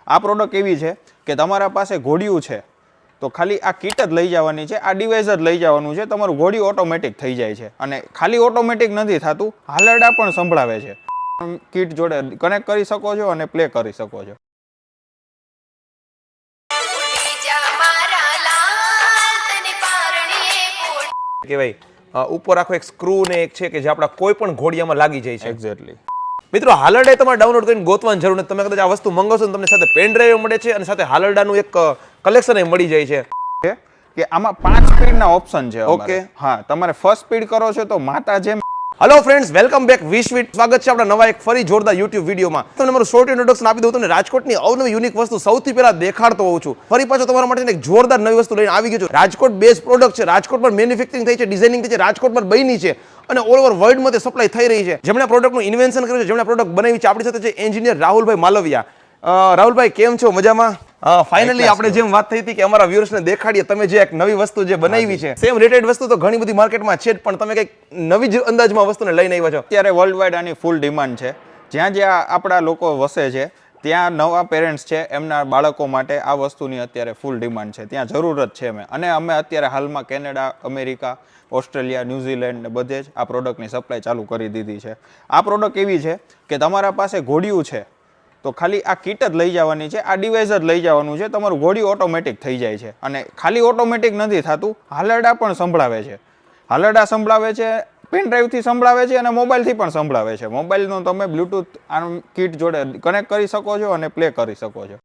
આ પ્રોડક્ટ એવી છે કે તમારા પાસે ઘોડિયું છે તો ખાલી આ કીટ જ લઈ જવાની છે, આ ડિવાઇસ જ લઈ જવાનું છે, તમારું ઘોડિયું ઓટોમેટિક થઈ જાય છે. અને ખાલી ઓટોમેટિક નથી થતું, હાલરડા પણ સંભળાવે છે. કીટ જોડે કનેક્ટ કરી શકો છો અને પ્લે કરી શકો છો. કે ભાઈ ઉપર આખો એક સ્ક્રૂ ને એક છે કે જે આપણા કોઈ પણ ઘોડિયામાં લાગી જાય છે. એક્ઝેક્ટલી. મિત્રો હાલરડા તમારે ડાઉનલોડ કરીને ગોતવાની જરૂર નથી. તમે કદાચ આ વસ્તુ મંગાવશો તો તમને સાથે પેન ડ્રાઈવ મળે છે અને સાથે હાલરડાનું એક કલેક્શન મળી જાય છે કે આમાં 5 સ્પીડના ઓપ્શન છે. ઓકે, હા, તમારે ફર્સ્ટ સ્પીડ કરો છો તો માતા જેમ. હેલો ફ્રેન્ડ્સ, વેલકમ બેક વિશ્વિટ. સ્વાગત છે આપણા નવા એક ફરી જોરદાર યુટ્યુબ વિડીયોમાં. તમને મારું શોર્ટ ઇન્ટ્રોડક્શન આપી દઉં. તમને રાજકોટની અવનવી યુનિક વસ્તુ સૌથી પહેલા દેખાડતો હોઉં છું. ફરી પાછો તમારા માટે એક જોરદાર નવી વસ્તુ લઈને આવી ગયો છું. રાજકોટ બેઝ પ્રોડક્ટ છે, રાજકોટમાં મેન્યુફેક્ચરિંગ થઈ છે, ડિઝાઇનિંગ થઈ છે, રાજકોટમાં બની છે અને ઓલ ઓવર વર્લ્ડમાં તે સપ્લાય થઈ રહી છે. જેમણે પ્રોડક્ટનું ઇન્વેન્શન કર્યું છે, જેમણે પ્રોડક્ટ બનાવી છે, આપણી સાથે છે એન્જિનિયર રાહુલભાઈ માલવિયા. રાહુલભાઈ, કેમ છો? મજામાં? ફાઇનલી આપણે જેમ વાત થઈ હતી કે અમારા વ્યુઅર્સને દેખાડીએ તમે જે એક નવી વસ્તુ જે બનાવી છે. સેમ રેટેડ વસ્તુ તો ઘણી બધી માર્કેટમાં છે જ, પણ તમે કંઈક નવી જ અંદાજમાં વસ્તુને લઈને આવ્યા છો. અત્યારે વર્લ્ડ વાઇડ આની ફૂલ ડિમાન્ડ છે. જ્યાં જ્યાં આપણા લોકો વસે છે ત્યાં નવા પેરેન્ટ્સ છે, એમના બાળકો માટે આ વસ્તુની અત્યારે ફૂલ ડિમાન્ડ છે, ત્યાં જરૂરત છે. અમે અત્યારે હાલમાં કેનેડા, અમેરિકા, ઓસ્ટ્રેલિયા, ન્યૂઝીલેન્ડ ને બધે જ આ પ્રોડક્ટની સપ્લાય ચાલુ કરી દીધી છે. આ પ્રોડક્ટ એવી છે કે તમારા પાસે ઘોડિયું છે તો ખાલી આ કીટ જ લઈ જવાની છે, આ ડિવાઇસ જ લઈ જવાનું છે, તમારું ઘોડિયું ઓટોમેટિક થઈ જાય છે. અને ખાલી ઓટોમેટિક નથી થતું, હાલરડા પણ સંભળાવે છે. હાલરડા સંભળાવે છે, પેન ડ્રાઈવથી સંભળાવે છે અને મોબાઈલથી પણ સંભળાવે છે. મોબાઈલનો તમે બ્લૂટૂથ આ કીટ જોડે કનેક્ટ કરી શકો છો અને પ્લે કરી શકો છો.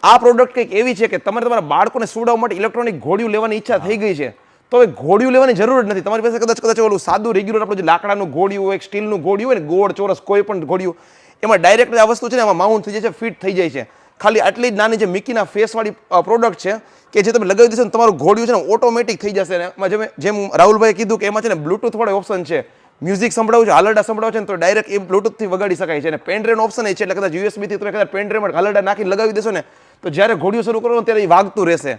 આ પ્રોડક્ટ કંઈક એવી છે કે તમારે તમારા બાળકોને સુવડાવવા માટે ઇલેક્ટ્રોનિક ઘોડિયું લેવાની ઈચ્છા થઈ ગઈ છે તો હવે ઘોડિયું લેવાની જરૂર જ નથી. તમારી પાસે કદાચ ઓલું સાદું રેગ્યુલર આપણું જે લાકડાનું ઘોડિયું હોય, સ્ટીલનું ઘોડિયું હોય ને, ગોળ ચોરસ કોઈ પણ ઘોડિયું, એમાં ડાયરેક્ટ આ વસ્તુ છે ને એમાં માઉન્ટ થઈ જાય છે, ફિટ થઈ જાય છે. ખાલી આટલી જ નાની જે મિકીના ફેસવાળી પ્રોડક્ટ છે કે જે તમે લગાવી દેશો ને તમારું ઘોડિયું છે ને ઓટોમેટિક થઈ જશે. અને એમાં જેમ રાહુલભાઈએ કીધું કે એમાં છે ને બ્લૂટૂથ વાળો ઓપ્શન છે, મ્યુઝિક સંભળાવું છે, હાલરડા સંભળાવ છે ને તો ડાયરેક્ટ એ બ્લૂટૂથથી વગાડી શકાય છે. અને પેનડ્રાઈવનો ઓપ્શન એ છે એટલે કદાચ યુએસબીથી તમે કદાચ પેનડ્રાઈવમાં હાલરડા નાખીને લગાવી દેશો ને તો જ્યારે ઘોડિયું શરૂ કરો ત્યારે એ વાગતું રહેશે.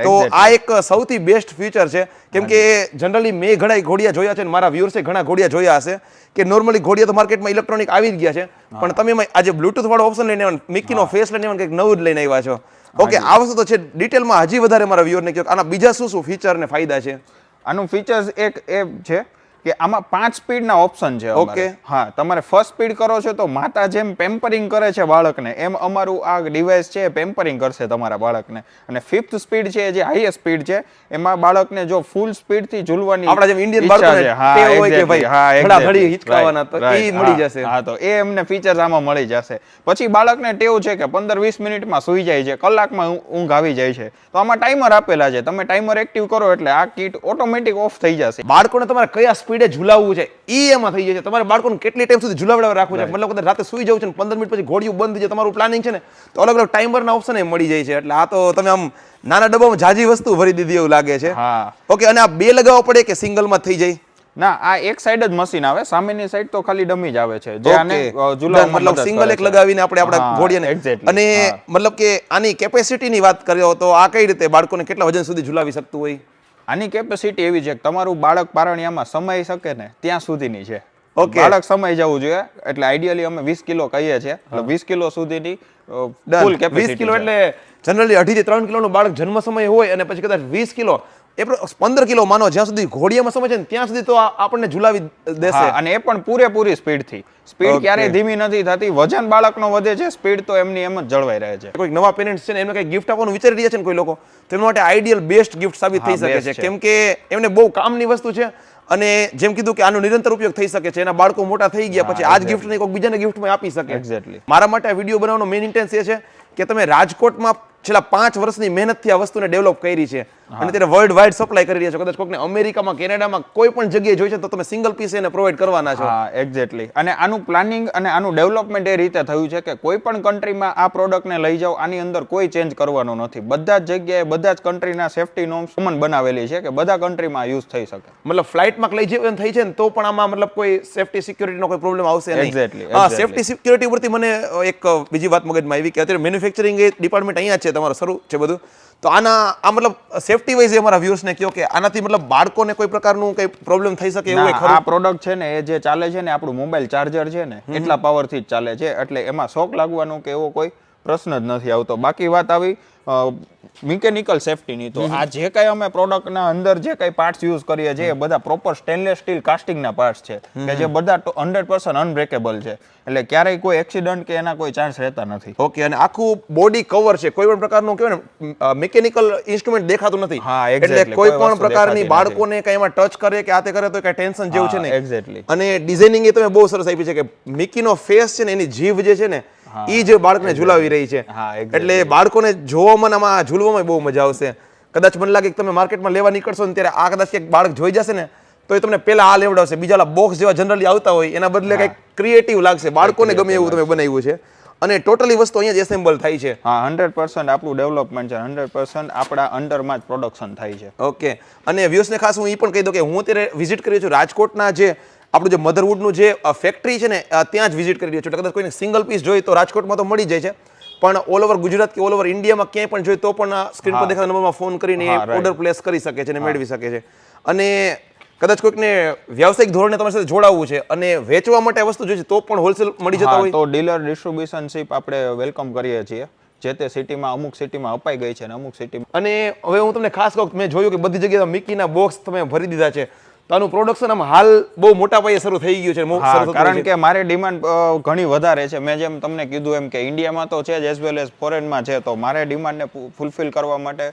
તો આ એક સૌથી બેસ્ટ ફીચર છે. કેમ કે જનરલી મેં ઘણા ઘોડિયા જોયા છે અને મારા વ્યુઅર્સે ઘણા ઘોડિયા જોયા હશે કે નોર્મલી ઘોડિયા તો માર્કેટમાં ઇલેક્ટ્રોનિક આવી જ ગયા છે, પણ તમે એમાં આજે બ્લૂટૂથ વાળો ઓપ્શન લઈને મિકીનો ફેસ લઈને કંઈક નવું જ લઈને આવ્યા છો. ઓકે, આ વસ્તુ તો છે. ડિટેલમાં હજી વધારે મારા વ્યુઅરને કહો આના બીજા શું શું ફીચર ને ફાયદા છે? આનું ફીચર્સ એક એ છે કે આમાં 5 સ્પીડના ઓપ્શન છે. ઓકે, હા, તમારે ફર્સ્ટ સ્પીડ કરો છો તો માતા જેમ પેમ્પરિંગ કરે છે બાળકને, એમ અમારું આ ડિવાઇસ છે પેમ્પરિંગ કરશે તમારા બાળકને. અને 5th સ્પીડ છે જે હાઈએસ્ટ સ્પીડ છે, એમાં બાળકને જો ફૂલ સ્પીડથી ઝૂલવાની આપણા જેમ ઇન્ડિયન બાળકોને ટેવ હોય કે ભાઈ ઘડા ઘડી હિચકાવાના તો એ મળી જશે. હા, તો એ એમને ફીચર્સ આમાં મળી જશે. પછી બાળકને ટેવ છે કે 15-20 મિનિટમાં સૂઈ જાય છે, કલાકમાં ઊંઘ આવી જાય છે, તો આમાં ટાઈમર આપેલા છે. તમે ટાઈમર એક્ટિવ કરો એટલે આ કીટ ઓટોમેટિક ઓફ થઈ જશે. બાળકોને તમારે કયા સ્પીડે ઝુલાવવું છે એ એમાં થઈ જાય છે. તમારે બાળકોને કેટલી ટાઈમ સુધી ઝુલાવડાવવા રાખવું છે, મતલબ કદાચ રાતે સૂઈ જવું છે ને 15 મિનિટ પછી ઘોડિયું બંધ થઈ જાય, તમારું પ્લાનિંગ છે ને, તો અલગ અલગ ટાઈમરના ઓપ્શન એ મળી જાય છે. એટલે આ તો તમે આમ નાના ડબ્બામાં જાજી વસ્તુ ભરી દીધી એવું લાગે છે. હા, ઓકે. અને આ બે લગાવવા પડે કે સિંગલમાં થઈ જાય? ના, આ એક સાઈડ જ મશીન આવે, સામેની સાઈડ તો ખાલી ડમી જ આવે છે જે આને ઝુલાવવામાં મતલબ સિંગલ એક લગાવીને આપણે આપણા ઘોડિયાને. અને મતલબ કે આની કેપેસિટીની વાત કરીએ તો આ કઈ રીતે બાળકોને કેટલા વજન સુધી ઝુલાવી શકતું હોય? આની કેપેસિટી એવી છે કે તમારું બાળક પારણિયામાં સમાઈ શકે ને ત્યાં સુધીની છે. ઓકે, બાળક સમાઈ જવું જોઈએ એટલે આઈડિયલી અમે 20 કિલો કહીએ છીએ, એટલે 20 કિલો સુધીની ફૂલ કેપેસિટી. 20 કિલો એટલે જનરલી 2.5 થી 3 કિલોનું બાળક જન્મ સમય હોય અને પછી કદાચ 20 કિલો એ 15 કિલો માનો જ્યાં સુધી ઘોડિયામાં સમય છે ને ત્યાં સુધી તો આપણને ઝુલાવી દેશે. અને એ પણ પૂરેપૂરી સ્પીડથી. સ્પીડ ક્યારેય ધીમી નથી થતી, વજન બાળકનો વધે છે, સ્પીડ તો એમની એમ જ જળવાઈ રહે છે. કોઈ નવા પેરેન્ટ્સ છે ને એમને કઈ ગિફ્ટ આપવાનું વિચારી રહ્યા છે ને કોઈ લોકો, તો એમના માટે આઈડિયલ બેસ્ટ ગિફ્ટ સાબિત થઈ શકે છે. કેમ કે એમને બહુ કામની વસ્તુ છે અને જેમ કીધું કે આનો નિરંતર ઉપયોગ થઈ શકે છે. એના બાળકો મોટા થઈ ગયા પછી આ જ ગિફ્ટ નહીં કોઈ બીજાને ગિફ્ટમાં આપી શકે. એક્ઝેક્ટલી. મારા માટે આ વિડીયો બનાવવાનો મેઇન ઇન્ટેન્સ એ છે કે તમે રાજકોટમાં છેલ્લા 5 વર્ષની મહેનતથી આ વસ્તુને ડેવલપ કરી છે અને ત્યારે વર્લ્ડ વાઇડ સપ્લાય કરી રહ્યા છો. કદાચ કોઈકને અમેરિકામાં, કેનેડામાં કોઈ પણ જગ્યાએ જોઈ છે તો તમે સિંગલ પીસ એને પ્રોવાઈડ કરવાના છો. હા, એક્ઝેક્ટલી. અને આનું પ્લાનિંગ અને આનું ડેવલપમેન્ટ એ રીતે થયું છે કે કોઈ પણ કન્ટ્રીમાં આ પ્રોડક્ટને લઈ જાઓ, આની અંદર કોઈ ચેન્જ કરવાનું નથી. બધા જ જગ્યાએ બધા જ કન્ટ્રીના સેફટી નોર્મ્સ કોમન બનાવેલી છે કે બધા કન્ટ્રીમાં યુઝ થઈ શકે. મતલબ ફ્લાઇટમાં લઈ જવાનું થઈ છે ને તો પણ આમાં મતલબ કોઈ સેફટી સિક્યોરિટીનો કોઈ પ્રોબ્લેમ આવશે નહીં. એક્ઝેક્ટલી. હા, સેફટી સિક્યોરિટી ઉપરથી મને એક બીજી વાત મગજમાં આવી કે અત્યારે મેન્યુફેક્ચરિંગ ડિપાર્ટમેન્ટ અહીંયા છે છે તમારું શરૂ છે બધું. તો આ મતલબ સેફટી વાઇઝ અમારા વ્યુઅર્સને કહો કે આનાથી મતલબ બાળકોને કોઈ પ્રકારનું કંઈ પ્રોબ્લેમ થઈ શકે એવું ના, આ પ્રોડક્ટ છે ને એ જે ચાલે છે ને આપણું મોબાઈલ ચાર્જર છે ને એટલા પાવરથી જ ચાલે છે, એટલે એમાં શોક લાગવાનું કે એવો કોઈ પ્રશ્ન જ નથી આવતો. બાકી વાત આવી મિકેનિકલ સેફટીની, તો આ જે કાંઈ અમે પ્રોડક્ટના અંદર જે કાંઈ પાર્ટ્સ યુઝ કરીએ છીએ એ બધા પ્રોપર સ્ટેનલેસ સ્ટીલ કાસ્ટિંગના પાર્ટ્સ છે કે જે બધા 100% અનબ્રેકેબલ છે, એટલે ક્યારેય કોઈ એક્સિડન્ટ કે એના કોઈ ચાન્સ રહેતા નથી. ઓકે, અને આખું બોડી કવર છે, કોઈ પણ પ્રકારનું કહેવાય ને મિકેનિકલ ઇન્સ્ટ્રુમેન્ટ દેખાતું નથી. હા, એટલે exactly. કોઈ કોઈ પણ વસ્તુ પ્રકારની દેખાતી બાળકોને કઈ એમાં ટચ કરે કે આ તે કરે તો કઈ ટેન્શન જેવું છે નહીં. એક્ઝેક્ટલી. અને ડિઝાઇનિંગ એ તમે બહુ સરસ આપી છે કે મિકીનો ફેસ છે ને એની જીભ જે છે ને ઈ જે બાળકને ઝુલાવી રહી છે. હા, exactly. એટલે બાળકોને જોવામાં આમાં ઝૂલવામાં બહુ મજા આવશે. કદાચ મને લાગે કે તમે માર્કેટમાં લેવા નીકળશો ને ત્યારે આ કદાચ એક બાળક જોઈ જશે ને તો એ તમને પેલા આ લેવડાવશે. બીજા બોક્સ જેવા જનરલી આવતા હોય એના બદલે કંઈક ક્રિએટિવ લાગશે, બાળકોને ગમે એવું તમે બનાવ્યું છે. અને ટોટલી વસ્તુ અહીંયા જ એસેમ્બલ થાય છે. હા, 100% આપણું ડેવલપમેન્ટ છે, 100% આપણા અંડરમાં જ પ્રોડક્શન થાય છે. ઓકે, અને વ્યુઅર્સને ખાસ હું એ પણ કહી દઉં કે હું અત્યારે વિઝિટ કર્યો છું રાજકોટના જે આપણું જે મધરવુડનું જે ફેક્ટરી છે ને ત્યાં જ વિઝિટ કરી રહ્યો છું. કદાચ કોઈને સિંગલ પીસ જોઈએ તો રાજકોટમાં તો મળી જાય છે, પણ ઓલ ઓવર ગુજરાત કે ઓલ ઓવર ઇન્ડિયામાં ક્યાંય પણ જોઈએ તો પણ સ્ક્રીન પર દેખાતા નંબરમાં ફોન કરીને ઓર્ડર પ્લેસ કરી શકે છે અને મેળવી શકે છે. અને કદાચ કોઈકને વ્યવસાયિક ધોરણે તમારી સાથે જોડાવવું છે અને વેચવા માટે વસ્તુ જોઈએ તો પણ હોલસેલ મળી જતા હોય તો ડીલર ડિસ્ટ્રીબ્યુશનશીપ આપણે વેલકમ કરીએ છીએ. જે તે સિટીમાં અમુક સિટીમાં અપાઈ ગઈ છે અને અમુક સિટીમાં. અને હવે હું તમને ખાસ કહું, મેં જોયું કે બધી જગ્યાએ મિકીના બોક્સ તમે ભરી દીધા છે, તો આનું પ્રોડક્શન આમ હાલ બહુ મોટા પાયે શરૂ થઈ ગયું છે. કારણ કે મારી ડિમાન્ડ ઘણી વધારે છે. મેં જેમ તમને કીધું એમ કે ઇન્ડિયામાં તો છે જ એઝ વેલ એઝ ફોરેનમાં છે, તો મારે ડિમાન્ડને ફૂલફિલ કરવા માટે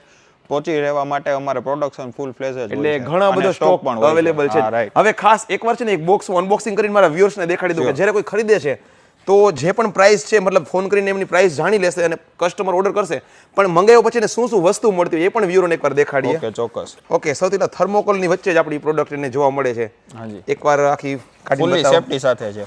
પહોંચી રહેવા માટે અમારે પ્રોડક્શન ફૂલ ફ્લેજ જ એટલે ઘણા બધો સ્ટોક પણ અવેલેબલ છે. હવે ખાસ એકવાર છે ને એક બોક્સ અનબોક્સિંગ કરીને મારા વ્યુઅર્સને દેખાડી દઉં કે જ્યારે કોઈ ખરીદે છે તો જે પણ પ્રાઇસ છે મતલબ ફોન કરીને એમની પ્રાઇસ જાણી લેશે અને કસ્ટમર ઓર્ડર કરશે, પણ મંગાવ્યા પછી ને શું શું વસ્તુ મળતી હોય એ પણ વ્યુઅરને એકવાર દેખાડીએ. ઓકે, ચોક્કસ. ઓકે, સૌથી પહેલા થર્મોકોલની વચ્ચે જ આપણી પ્રોડક્ટ એને જોવા મળે છે. હાજી, એકવાર આખી કાઢી ફૂલી બતાવો. સેફટી સાથે છે.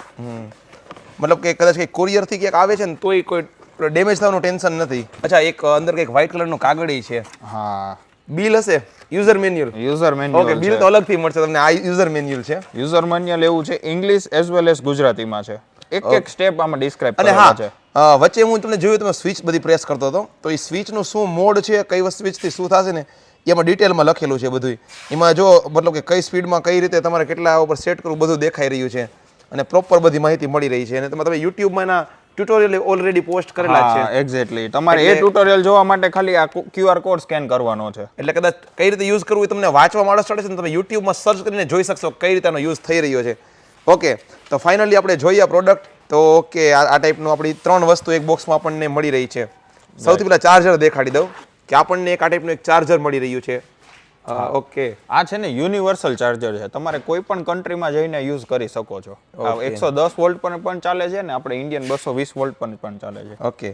મતલબ કે કદાચ કંઈક કોરિયર થી ક્યાંક આવે છે ને તોય કોઈ ડેમેજ થવાનું ટેન્શન નથી. અચ્છા, એક અંદર કંઈક વ્હાઇટ કલરનું કાગળી છે. હા, બિલ હશે, user manual. User manual. Okay, bill તો અલગથી મળશે તમને. આ યુઝર મેન્યુઅલ છે. યુઝર મેન્યુઅલ એવું છે, ઇંગ્લિશ એઝ વેલ એઝ ગુજરાતીમાં છે. એક સ્ટેપ આમાં ડિસ્ક્રાઇબ અને કરેલા છે. વચ્ચે હું તમને જોયું તમે સ્વિચ બધી પ્રેસ કરતો હતો, તો એ સ્વિચનું શું મોડ છે, કઈ સ્વિચથી શું થશે ને એમાં ડિટેલમાં લખેલું છે બધું. એમાં જો મતલબ કે કઈ સ્પીડમાં કઈ રીતે તમારે કેટલા ઉપર સેટ કરવું બધું દેખાઈ રહ્યું છે અને પ્રોપર બધી માહિતી મળી રહી છે. અને તમે યુટ્યુબમાં એના ટ્યુટોરિયલ ઓલરેડી પોસ્ટ કરેલા છે. એક્ઝેક્ટલી. તમારે એ ટ્યુટોરિયલ જોવા માટે ખાલી આ QR કોડ સ્કેન કરવાનો છે. એટલે કદાચ કઈ રીતે યુઝ કરવું એ તમને વાંચવા માણસ ચડે છે ને તમે યુટ્યુબમાં સર્ચ કરીને જોઈ શકશો કઈ રીતે આનો યુઝ થઈ રહ્યો છે. ઓકે, તો ફાઇનલી આપણે જોઈએ આ પ્રોડક્ટ. તો ઓકે, આ ટાઈપનું આપણી 3 વસ્તુ એક બોક્સમાં આપણને મળી રહી છે. સૌથી પહેલા ચાર્જર દેખાડી દઉં કે આપણને એક આ ટાઈપનું એક ચાર્જર મળી રહ્યું છે. ઓકે, આ છે ને યુનિવર્સલ ચાર્જર છે, તમારે કોઈ પણ કન્ટ્રીમાં જઈને યુઝ કરી શકો છો. 110 વોલ્ટ પર પણ ચાલે છે ને આપણે ઇન્ડિયન 220 વોલ્ટ પર પણ ચાલે છે. ઓકે,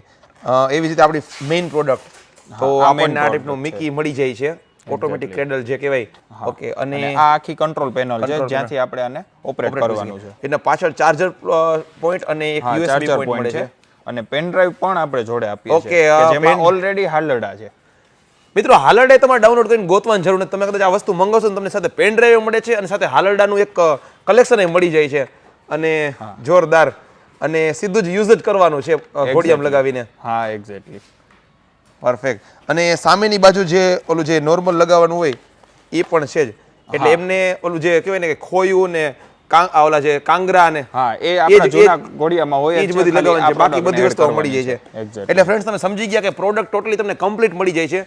એવી રીતે આપણી મેઇન પ્રોડક્ટ તો આપણને આ ટાઈપનું મિકી મળી જાય છે, ઓટોમેટિક ક્રેડલ જે કહેવાય. ઓકે, અને આ આખી કંટ્રોલ પેનલ છે જ્યાંથી આપણે આને ઓપરેટ કરવાનું છે. એના પાછળ ચાર્જર પોઈન્ટ અને એક યુએસબી પોઈન્ટ મળે છે અને પેન ડ્રાઈવ પણ આપણે જોડે આપીએ છીએ ઓકે, જેમાં ઓલરેડી હાલરડા છે. મિત્રો, હાલરડા તમારે ડાઉનલોડ કરીને ગોતવાની જરૂર નથી. તમે કદાચ આ વસ્તુ મંગાવશો ને તમને સાથે પેન ડ્રાઈવ મળે છે અને સાથે હાલરડાનું એક કલેક્શન મળી જાય છે. અને જોરદાર, અને સીધું જ યુઝ જ કરવાનું છે ઘોડિયામાં લગાવીને. હા, એક્ઝેક્ટલી, પરફેક્ટ. અને સામેની બાજુ જે ઓલું જે નોર્મલ લગાવવાનું હોય એ પણ છે જ. એટલે એમને ઓલું જે કહેવાય ને કે ખોયું ને ઓલા જે કાંગરા ને એ આપણા જૂના ઘોડિયામાં હોય એ જ બધી લગાવવાની છે, બાકી બધી વસ્તુઓ મળી જાય છે. એટલે ફ્રેન્ડ્સ, તમે સમજી ગયા કે પ્રોડક્ટ ટોટલી તમને કમ્પ્લીટ મળી જાય છે.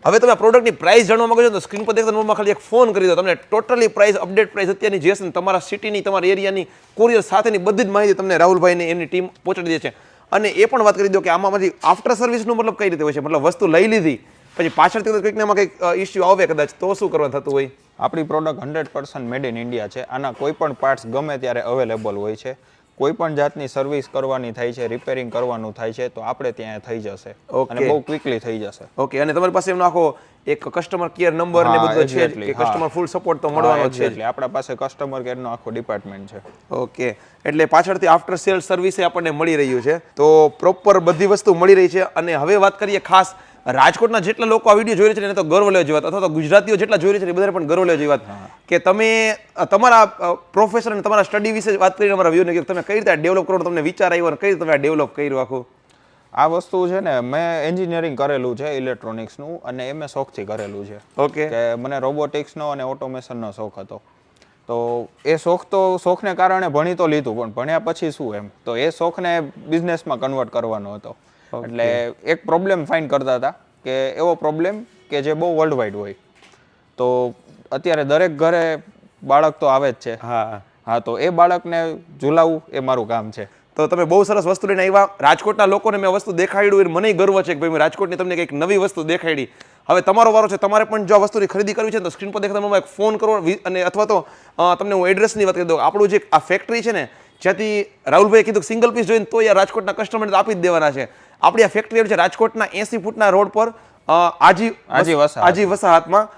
હવે તમે આ પ્રોડક્ટની પ્રાઇસ જાણવા માંગો છો તો સ્ક્રીન પર દેખાતા નંબરમાં ખાલી એક ફોન કરી દો, તમને ટોટલી પ્રાઇસ અપડેટ પ્રાઇસ અત્યારની જે છે તમારા સિટીની તમારા એરિયાની કોરિયર સાથેની બધી જ માહિતી તમને રાહુલભાઈને એમની ટીમ પહોંચાડી દે છે. અને એ પણ વાત કરી દો કે આમાં પછી આફ્ટર સર્વિસનું મતલબ કઈ રીતે હોય છે, મતલબ વસ્તુ લઈ લીધી પછી પાછળથી કંઈક એમાં કંઈક ઇસ્યુ આવે કદાચ તો શું કરવા થતું હોય? આપણી પ્રોડક્ટ 100% મેડ ઇન ઇન્ડિયા છે. આના કોઈ પણ પાર્ટ્સ ગમે ત્યારે અવેલેબલ હોય છે. કોઈ પણ જાતની સર્વિસ કરવાની થાય છે, રિપેરિંગ કરવાનું થાય છે તો આપણે ત્યાં થઈ જશે અને બહુ ક્વિકલી થઈ જશે. ઓકે, અને તમારી પાસે એમનો આખો એક કસ્ટમર કેર નંબર ને બધું છે કે કસ્ટમર ફૂલ સપોર્ટ તો મળવાનો છે. એટલે આપણા પાસે કસ્ટમર કેરનો આખો ડિપાર્ટમેન્ટ છે. ઓકે, એટલે પાછળથી આફ્ટર સેલ સર્વિસ આપણને મળી રહ્યું છે. તો પ્રોપર બધી વસ્તુ મળી રહી છે. અને હવે વાત કરીએ ખાસ રાજકોટના જેટલા લોકો આ વિડીયો જોઈ રહ્યા છે એને તો ગર્વ લેવા જેવી વાત, અથવા તો ગુજરાતીઓ જેટલા જોઈ રહ્યા છે એ બધાને પણ ગર્વ લેવા જેવી વાત કે તમે તમારા પ્રોફેશન અને તમારા સ્ટડી વિશે વાત કરીને અમારા વ્યૂને કે તમે કઈ રીતે ડેવલપ કરવાનો તમને વિચાર આવ્યો અને કઈ રીતે તમે આ ડેવલપ કર્યું આખું? આ વસ્તુ છે ને મેં એન્જિનિયરિંગ કરેલું છે ઇલેક્ટ્રોનિક્સનું અને એ મેં શોખથી કરેલું છે ઓકે કે મને રોબોટિક્સનો અને ઓટોમેશનનો શોખ હતો તો એ શોખને કારણે ભણી તો લીધું પણ ભણ્યા પછી શું એમ તો એ શોખને બિઝનેસમાં કન્વર્ટ કરવાનો હતો એટલે એક પ્રોબ્લેમ ફાઇન્ડ કરતા હતા કે એવો પ્રોબ્લેમ કે જે બહુ વર્લ્ડ વાઇડ હોય તો અત્યારે દરેક ઘરે બાળક તો આવે જ છે હા તો એ બાળકને ઝુલાવવું એ મારું કામ છે તો તમે બહુ સરસ વસ્તુ લઈને આવ્યા રાજકોટના લોકોને મેં વસ્તુ દેખાડ્યું મને ગર્વ છે કે ભાઈ મેં રાજકોટની તમને કંઈક નવી વસ્તુ દેખાડી હવે તમારો વારો છે તમારે પણ જો આ વસ્તુની ખરીદી કરવી છે તો સ્ક્રીન પર દેખાતા નંબરમાં એક ફોન કરો અને અથવા તો તમને હું એડ્રેસની વાત કરી દઉં આપણું જે આ ફેક્ટરી છે ને જ્યાંથી રાહુલભાઈએ કીધું સિંગલ પીસ જોઈને તો યાર રાજકોટના કસ્ટમરને તો આપી જ દેવાના છે આપણી આ ફેક્ટરી છે રાજકોટના 80 ફૂટના રોડ પર આજી વસાહતમાં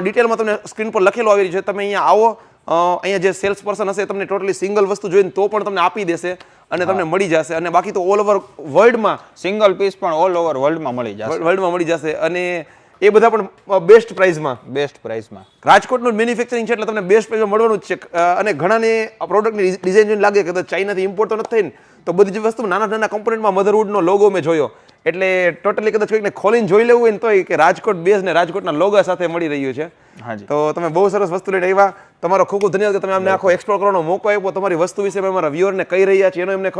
ડિટેલમાં તમને સ્ક્રીન પર લખેલું આવી રહ્યું છે તમે અહીંયા આવો અહીંયા જે સેલ્સ પર્સન હશે તમને ટોટલી સિંગલ વસ્તુ જોઈને તો પણ તમને આપી દેશે અને તમને મળી જશે અને બાકી તો ઓલ ઓવર વર્લ્ડમાં સિંગલ પીસ પણ ઓલ ઓવર વર્લ્ડમાં મળી જશે અને એ બધા પણ બેસ્ટ પ્રાઇસમાં રાજકોટનું મેન્યુફેક્ચરિંગ છે એટલે તમને બેસ્ટ પ્રાઇસમાં મળવાનું જ છે અને ઘણાને આ પ્રોડક્ટની ડિઝાઇન જોઈને લાગે કે ચાઇનાથી ઇમ્પોર્ટ તો નથી થઈને તો બધી જ વસ્તુ નાના કમ્પોનન્ટમાં મધરવુડનો લોગો મેં જોયો એટલે ટોટલી કદાચ કોઈકને ખોલીને જોઈ લેવું હોય ને તોય કે રાજકોટ બેઝ ને રાજકોટના લોગો સાથે મળી રહ્યું છે તો તમે બહુ સરસ વસ્તુ લઈને આવ્યા તમારો ખૂબ ખૂબ ધન્યવાદ કે તમે અમને આખો એક્સપ્લોર કરવાનો મોકો આપ્યો તમારી વસ્તુ વિશે અમારા વ્યુઅરને કહી રહ્યા છીએ એનો એમને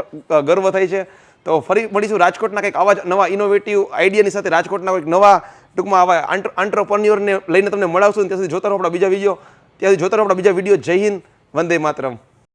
ગર્વ થાય છે તો ફરી મળીશું રાજકોટના કંઈક આવા જ નવા ઇનોવેટિવ આઈડિયાની સાથે રાજકોટના કોઈક નવા ટૂંકમાં આવા આંટ્રપ્રન્યોરને લઈને તમને મળાવશું ત્યાં સુધી જોતા રહો આપણા બીજા વિડીયો જય હિન્દ વંદે માતરમ